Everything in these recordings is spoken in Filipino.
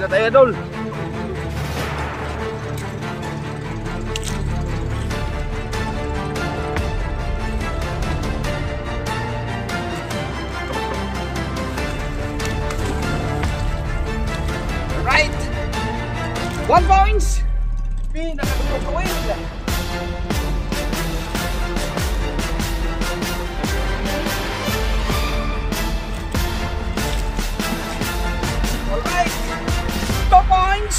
na tayo, idol. Right. 1 points. Pinakagawin. Alright. 2 points.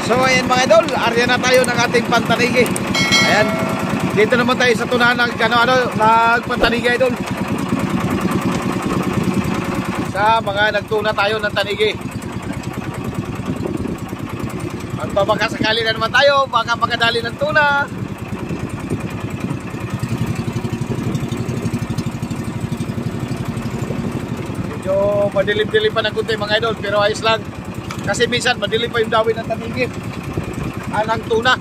So ayan mga idol, arya na tayo ng ating pantanigi. Ayan, dito naman tayo sa tunahan ng nagpantanigi idol. Sa mga nagtuna tayo ng tanigi. At baka sakali na naman tayo, baka makadali ng tuna. Medyo madilim-dilim pa ng kunti mga idol, pero ayos lang. Kasi minsan madilim pa yung dawin ng tanigi. Ng tuna.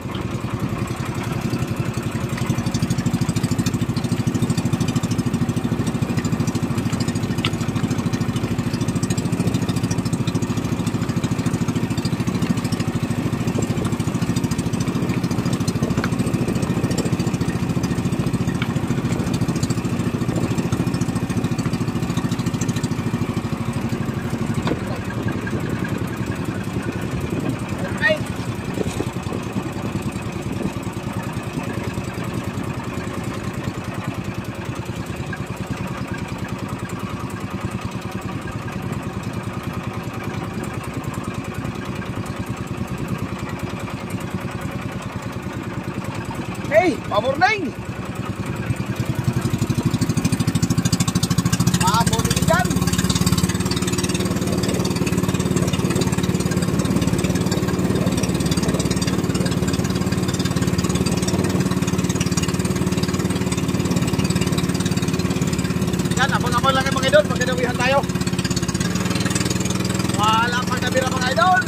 Hey, pamorning! Pamorning kan! Yan, abang-abang lang mga idol, magkadawihan tayo. Wala pang nabira mga idol!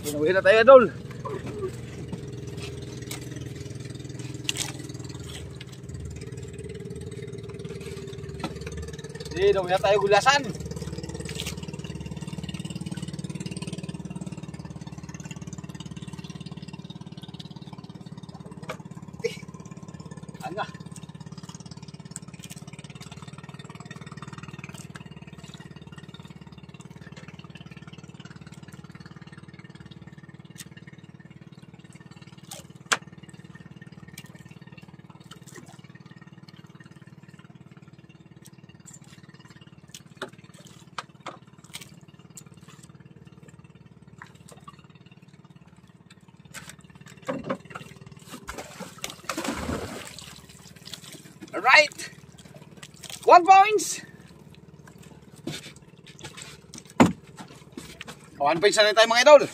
Inuwi na tayo, idol. Inuwi na tayo gulasan. Anga. Alright, 1 points. 1 points na tayo mga idol.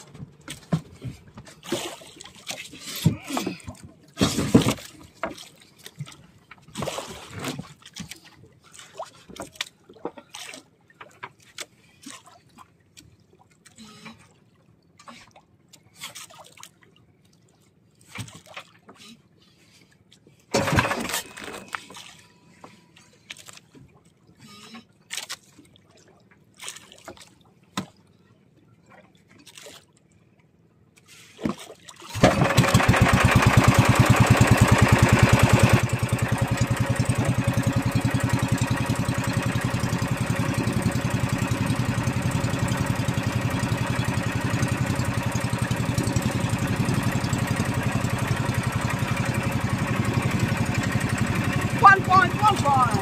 point, 1 point.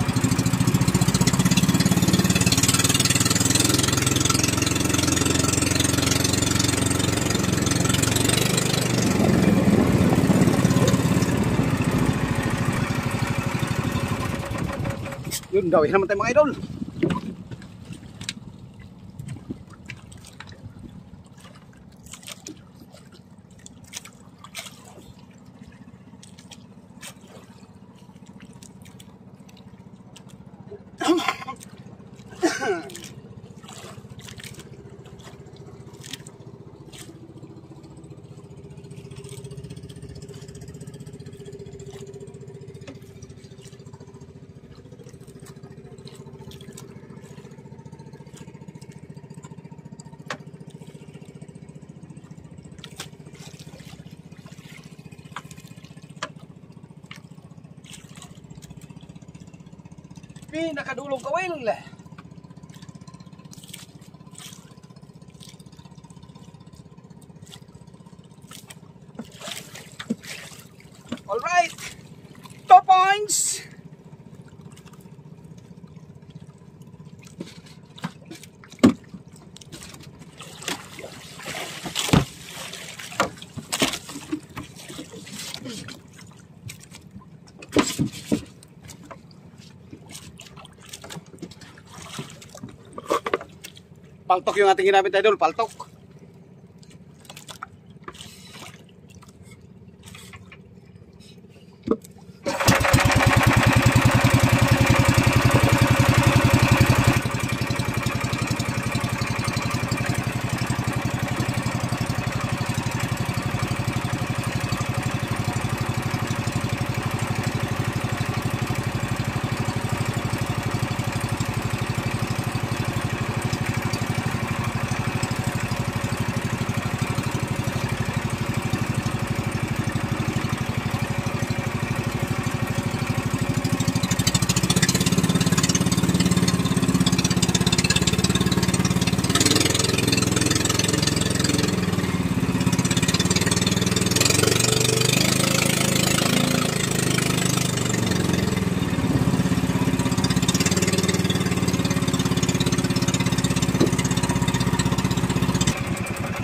Yun, gawin naman tayo mga idol. Pinakadulong kawil. All right, 2 points. Paltok yung ating ginamit idol, paltok.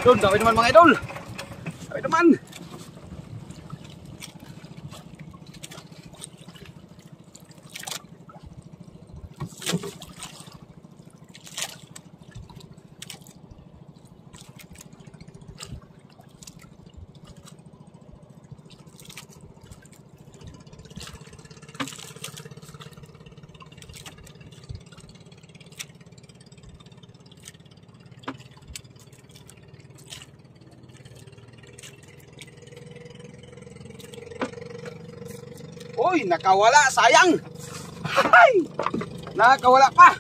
Doon, dami naman mga idol. Dami naman. Uy, nakawala, sayang. Ay, nakawala pa.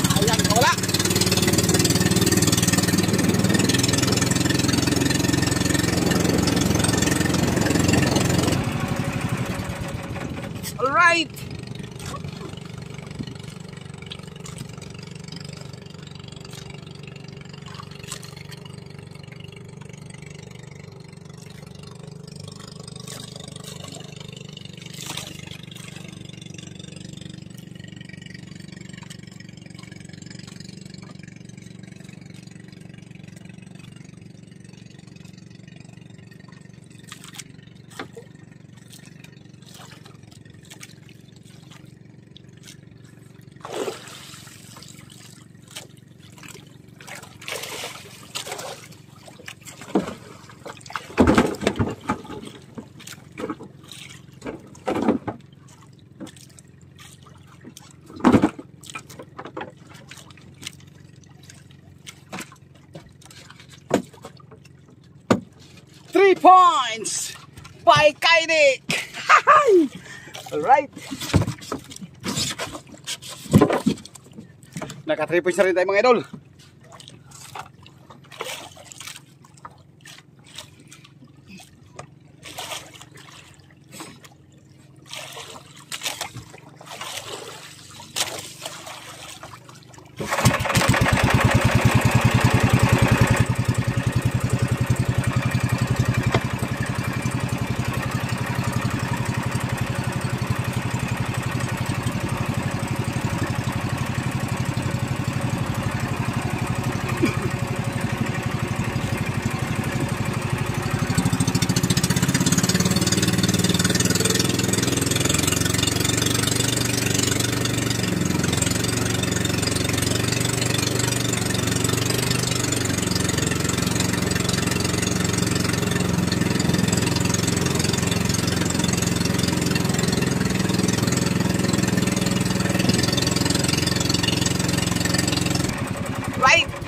Sayang, nakawala. All right. Points by Kaidik. All right. Naka 3 points na rin tayo mga idol.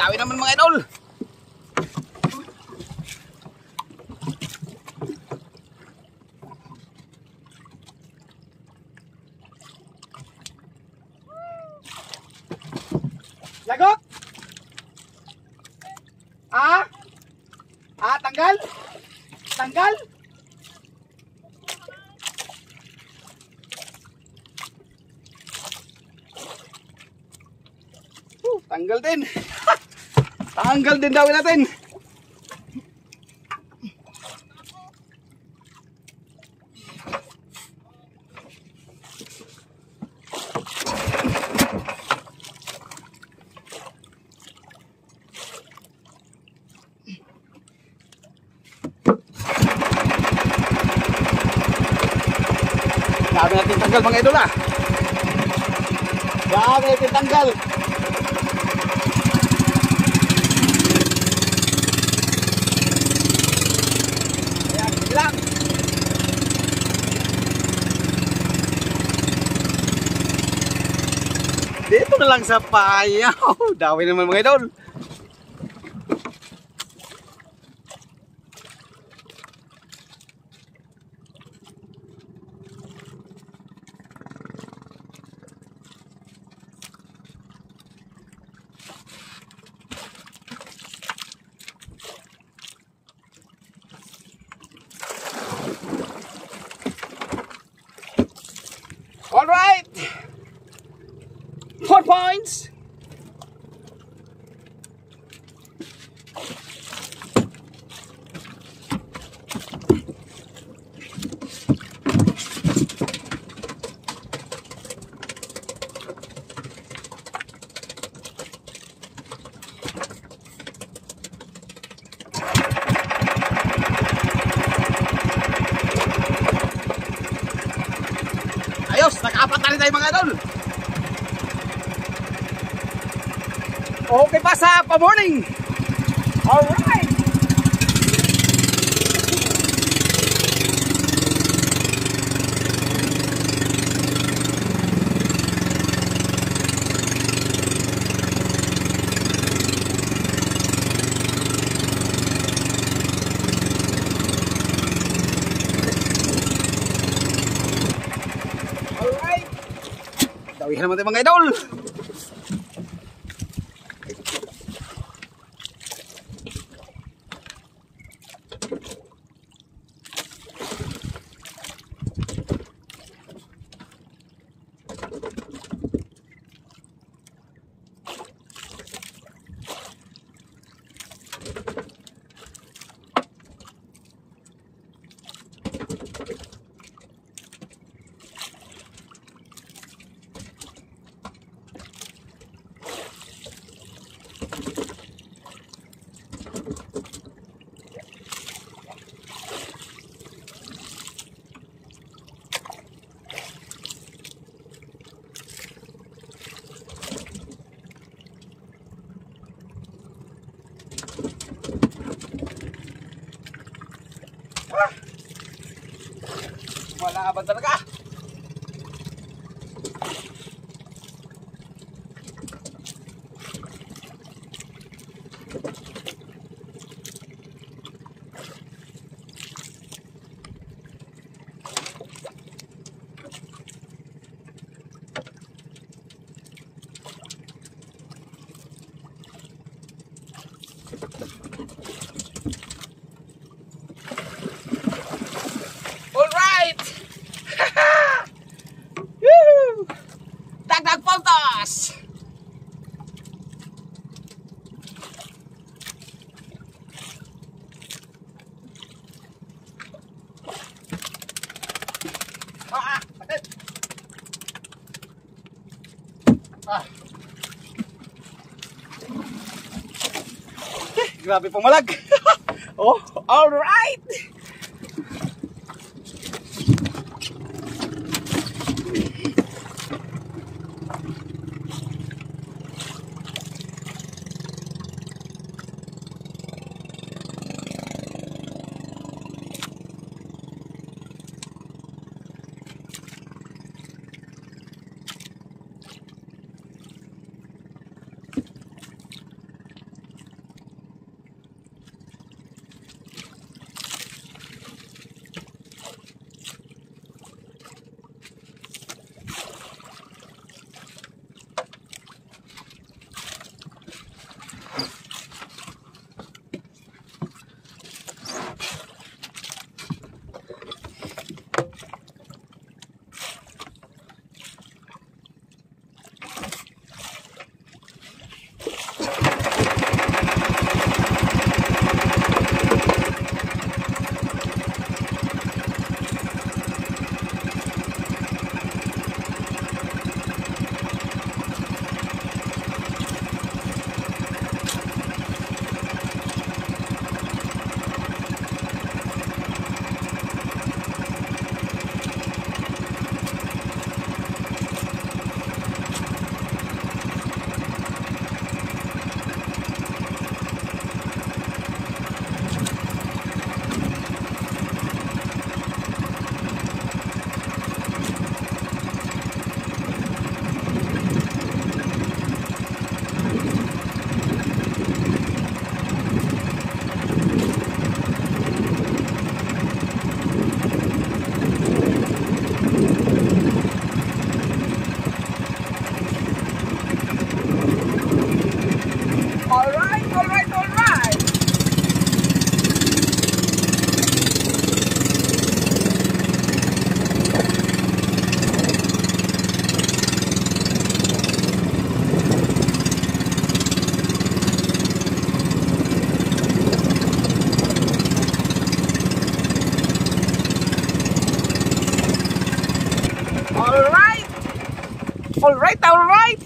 Dawi naman mga idol. Lagot! Tanggal? Tanggal? Tanggal din. Tanggal din daw natin. Dami natin tanggal mga idol ah. Dami natin tanggal. Ayan, bilang. Dito na lang sa payaw. Dami naman mga idol. All right, 4 points. Ayos, nag-apat na rin tayo mga idol. Okay pa sa pa-morning. Alright. Dawihan naman tayo mga idol. Wala ba talaga? Dagdag puntos! Bakit? Grabe pumalag. Oh, all right. Alright! Alright, alright!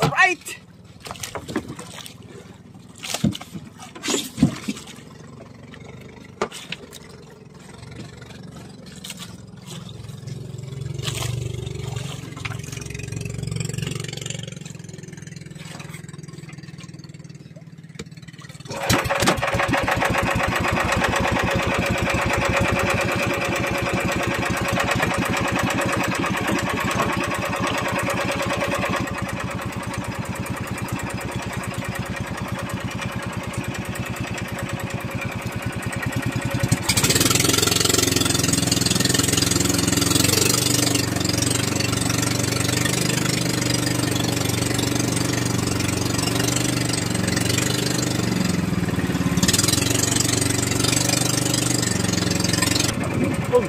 Alright!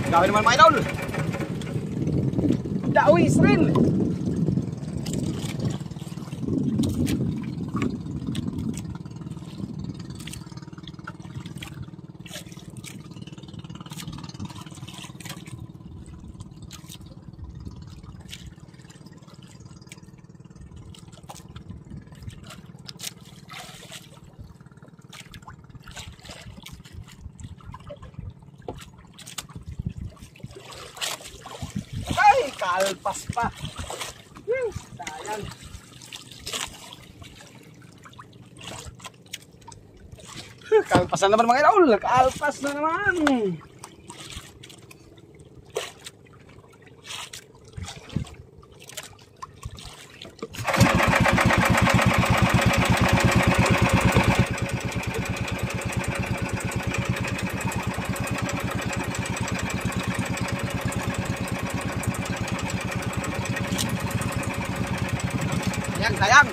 Grabe naman mga idol. Dawis rin! Kalpas pa. Sayang. Kalpas na naman mga idol. Kalpas na naman. Sayang.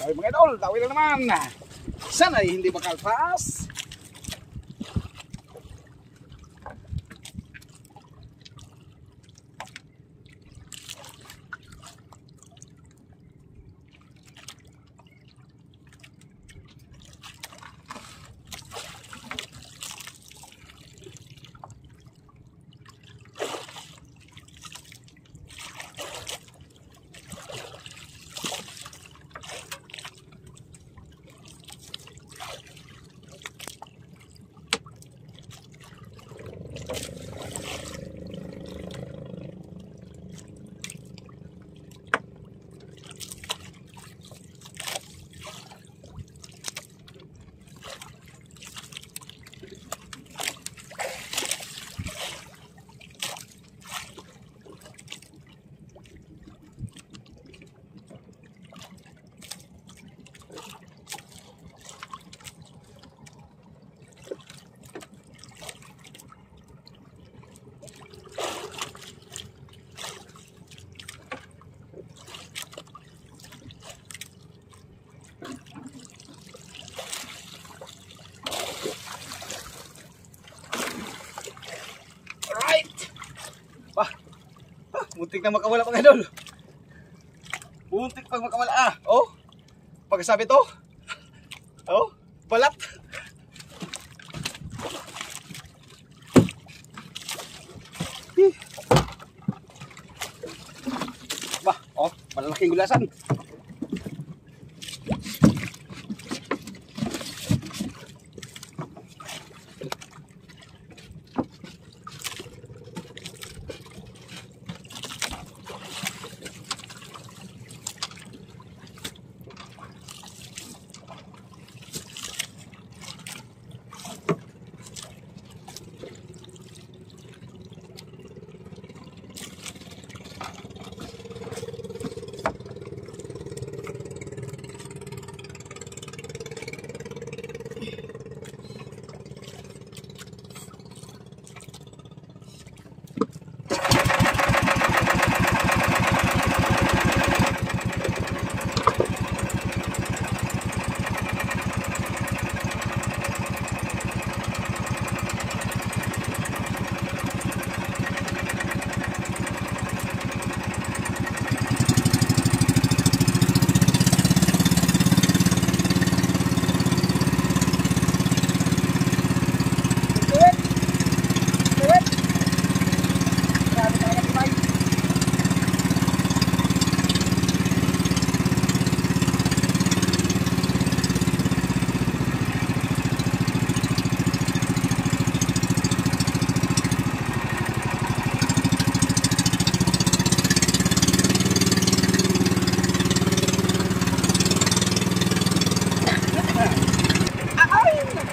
Sabi mga idol, tawid na naman. Sana hindi makalpas. Bah. Muntik na makawala mga idol. Muntik pag makawala Oh. Pagkasabi to. Oh, balat. Bah, oh, malalaking gulasan.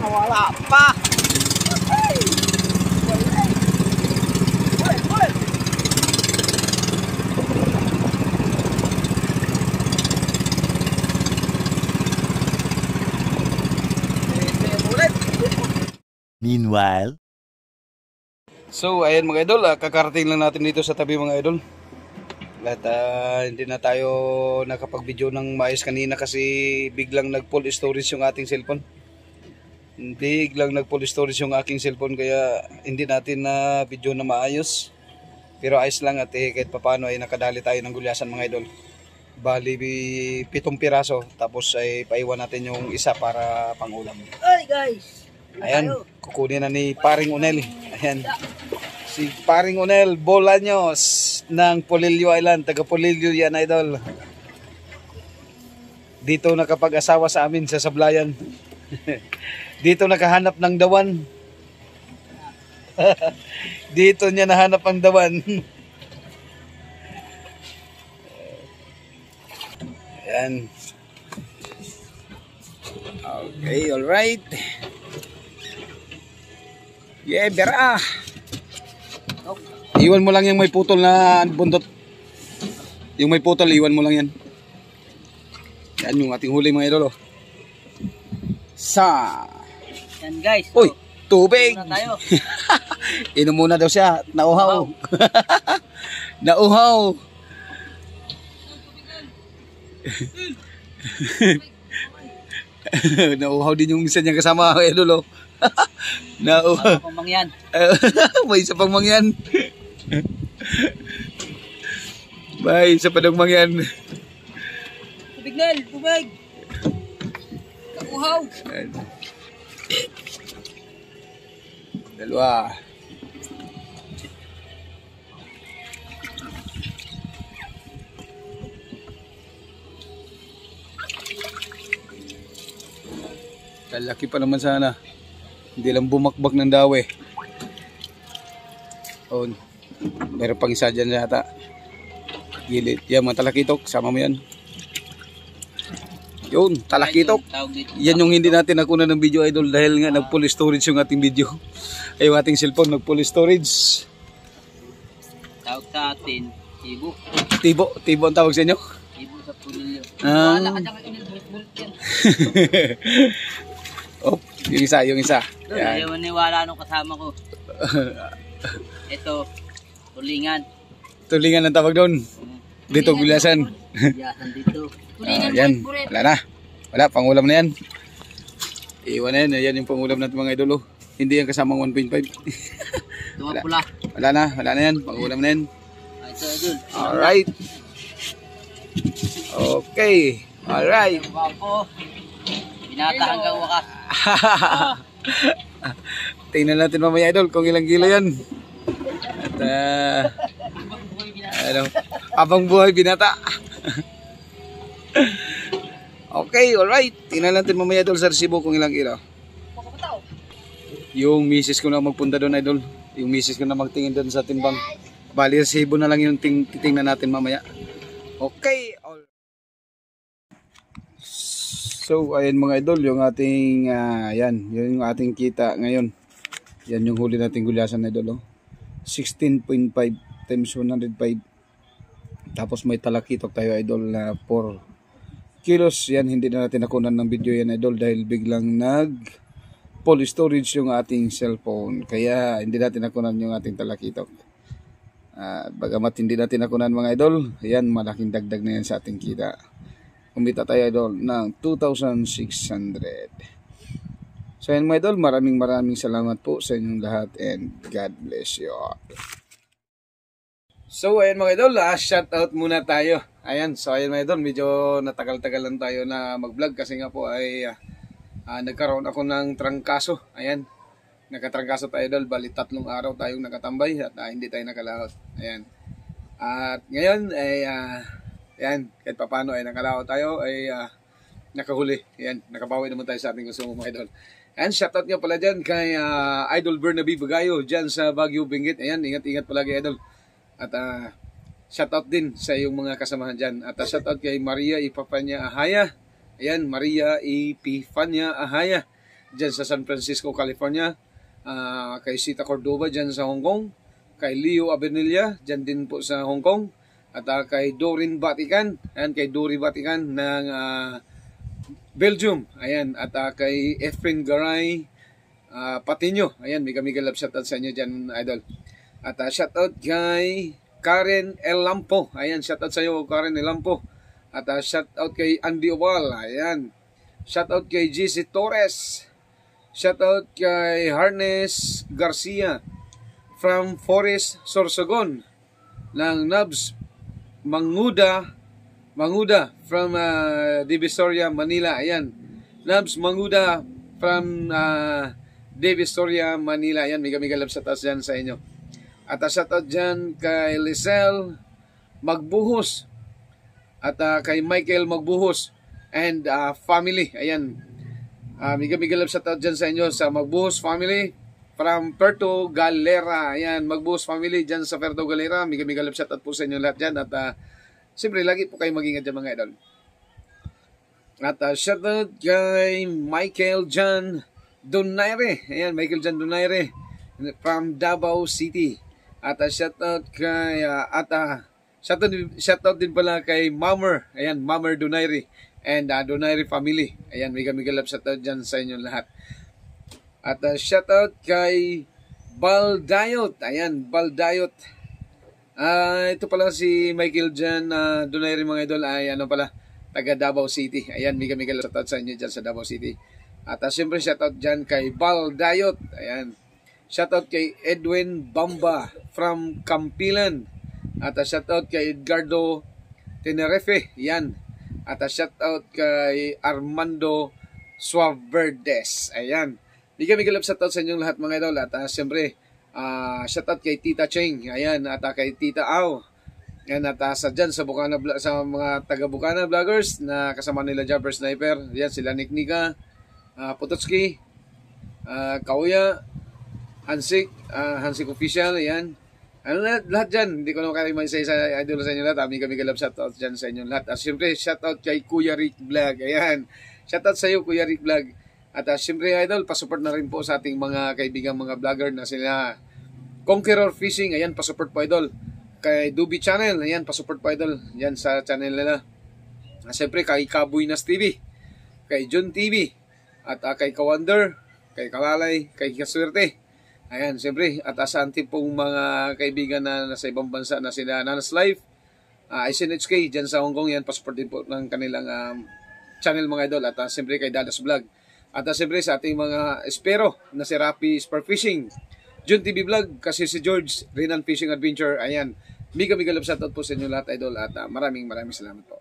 Wala pa. Ay! Boleh. Meanwhile, so ayan mga idol, kakarating lang natin dito sa tabi mga idol. At hindi na tayo nakapag-video ng maayos kanina kasi biglang nag-full storage yung ating cellphone. Biglang nag-full storage yung aking cellphone kaya hindi natin na video na maayos. Pero ayos lang at kahit papaano ay nakadali tayo ng gulyasan mga idol. Bali 7 piraso tapos ay paiwan natin yung isa para pangulam. Ay guys! Ayan, kukunin na ni Paring Unel. Ayan. Si Paring Unel Bolaños ng Polillo Island, taga Polillo yan idol. Dito nakapag-asawa sa amin sa Sablayan. Dito nakahanap ng dawan. Dito niya nahanap ang dawan. Ayan. Okay, alright. Yeah, bera. Iwan mo lang yung may putol na bundot. Yung may putol, iwan mo lang yan. Yan yung ating huli mga idol. Yan guys. Uy, tubig. Muna tayo. Inom muna daw siya. Nauhaw. Nauhaw. Nauhaw din yung isa niyang kasama idol. Nauhaw. Pamangyan. May isa pang mangyan. May isa pa daw mangyan. Tubig Nel, tubig. Nauhaw. Dalawa. Kalaki pa naman sana. Hindi lang bumakbak ng dawe. Oh, meron pang isa dyan yata. Gilid. Yan mga talakitok. Sama mo yan. Yun, talakitok. Yan yung hindi natin nakuha ng video idol dahil nga nag-full storage yung ating video. Ay yung ating cellphone nag-full storage. Tawag sa atin, Tibo. Tibo ang tawag sa inyo? Tibo sa Pulilyo. Ah. Wala ka dyan inilbulit-bulit yan. Oh, yung isa. Doon, ayaw maniwala nung kasama ko. Ito, tulingan. Tulingan ang tawag doon. Dito gulasan. Gulasan dito. Yan, wala na. Wala, pangulam na yan. Iwan na yan. Yan yung pangulam natin mga idolo. Hindi yan kasamang 1.5. Ito nga pula. Wala na yan. Pag-ulam na yan. Ito, idol. Alright. Okay. Alright. Wapo. Binata hanggang wakas. Tingnan natin mamaya idol kung ilang kilo yan. At abang buhay binata. Okay, alright. Tingnan natin mamaya idol sa resibo kung ilang kilo. Yung misis ko na magpunta doon idol. Yung misis ko na magtingin doon sa timbang. Bali resibo na lang yung titingnan natin mamaya. Okay. So ayan mga idol, yung ating yung ating kita ngayon. Yan yung huli nating gulyasan idol, oh. 16.5 times 105. Tapos may talakitok tayo idol na 4 kilos. Yan, hindi na natin nakunan ng video yan idol dahil biglang full storage yung ating cellphone. Kaya hindi natin nakunan yung ating talakitok. Bagamat hindi natin nakunan mga idol, yan malaking dagdag na yan sa ating kita. Kumita tayo idol ng 2,600. So yan mga idol, maraming salamat po sa inyong lahat and God bless you all. So ayan mga idol, shout out muna tayo. Ayan, so ayan mga idol, medyo natagal-tagal lang tayo na mag-vlog kasi nga po ay nagkaroon ako ng trangkaso. Ayan, nakatrangkaso tayo idol, bali 3 araw tayong nakatambay at hindi tayo nakalahot. Ayan. At ngayon ay ayan, kahit papano ay nakalahot tayo ay nakahuli. Ayan, nakabawi naman tayo sa ating gusto mga idol. And shoutout nga pala dyan kay Idol Bernabe Bagayo dyan sa Baguio Benguet. Ayan, ingat-ingat palagi idol. At shoutout din sa iyong mga kasamahan dyan. At shoutout kay Maria Epifania Ahaya. Ayan, Maria Epifania Ahaya dyan sa San Francisco, California. Kay Sita Cordova dyan sa Hong Kong. Kay Leo Abenilla dyan din po sa Hong Kong. At kay Dorin Vatican. Ayan, kay Dori Vatican ng Belgium. Ayan, at kay Efren Garay Patinyo. Ayan, may love shoutout sa inyo dyan, idol. At shoutout kay Karen El Lampo. Ayan, shoutout sa iyo, Karen El Lampo. At shoutout kay Andy Oval. Ayan. Shoutout kay GC Torres. Shoutout kay Harnes Garcia from Forest Sorsogon ng Nabs Manguda from Divisoria, Manila. Ayan. Nabs Manguda from Divisoria, Manila. Ayan, mega love shoutout dyan sa inyo. At shoutout dyan kay Lisel Magbuhos. At kay Michael Magbuhos and family. Ayan. Mega love shoutout dyan sa inyo sa Magbuhos family from Puerto Galera. Ayan, Magbuhos family dyan sa Puerto Galera. Mega love shoutout po sa inyo lahat dyan. At siyempre, lagi po kayo mag-ingat dyan mga idol. At shoutout kay Michael John Donaire. Ayan, Michael John Donaire from Davao City. At shoutout kay shoutout din pala kay Mamer. Ayan, Mamer Donaire and Donaire family. Ayan, mega love shoutout dyan sa inyo lahat. At shoutout kay Baldayot. Ayan, Baldayot. Ito pala si Michael John Donaire mga idol ay ano pala, taga Davao City. Ayan, mega love shoutout sa inyo dyan sa Davao City. At siyempre shoutout dyan kay Baldayot. Ayan. Shoutout kay Edwin Bamba from Campilan. At shoutout kay Edgardo Tenerife. Yan. At shoutout kay Armando Suaverdes. Ayan. Mega love shoutout sa inyong lahat mga idol. At siyempre shoutout kay Tita Cheng. Ayan. At kay Tita Au. Ayan. At sa dyan sa mga taga Bukana vloggers na kasama nila Jabber Sniper. Ayan, sila Nick Nika, Pototski, Kauya, Hansik Official. Ayan. Ano lahat dyan. Hindi ko naman kayo isa-isa idol sa inyo lahat. Mega love shoutout dyan sa inyo lahat. At siyempre shoutout kay Kuya Rick Vlog. Ayan. Shoutout sa iyo Kuya Rick Vlog. At siyempre idol, pasupport na rin po sa ating mga kaibigan mga vlogger na sila Conqueror Fishing. Ayan, pasupport po idol. Kay Duby Channel. Ayan, pasupport po idol. Yan sa channel nila. Siyempre kay Kabuynas TV. Kay John TV. At kay Kawander. Kay Kalalay. Kay Kaswerte. Ayan, siyempre. At sa ating pong mga kaibigan na nasa ibang bansa na sila Nanas Life. SNHK dyan sa Hong Kong. Yan, pasupport din po ng kanilang channel mga idol. At siyempre kay Dallas Vlog. At siyempre sa ating mga espero na si Rapi Spearfishing, Jun TV Vlog, kasi si George, Renan Fishing Adventure. Ayan, mega love shoutout po sa inyo lahat, idol. At maraming salamat po.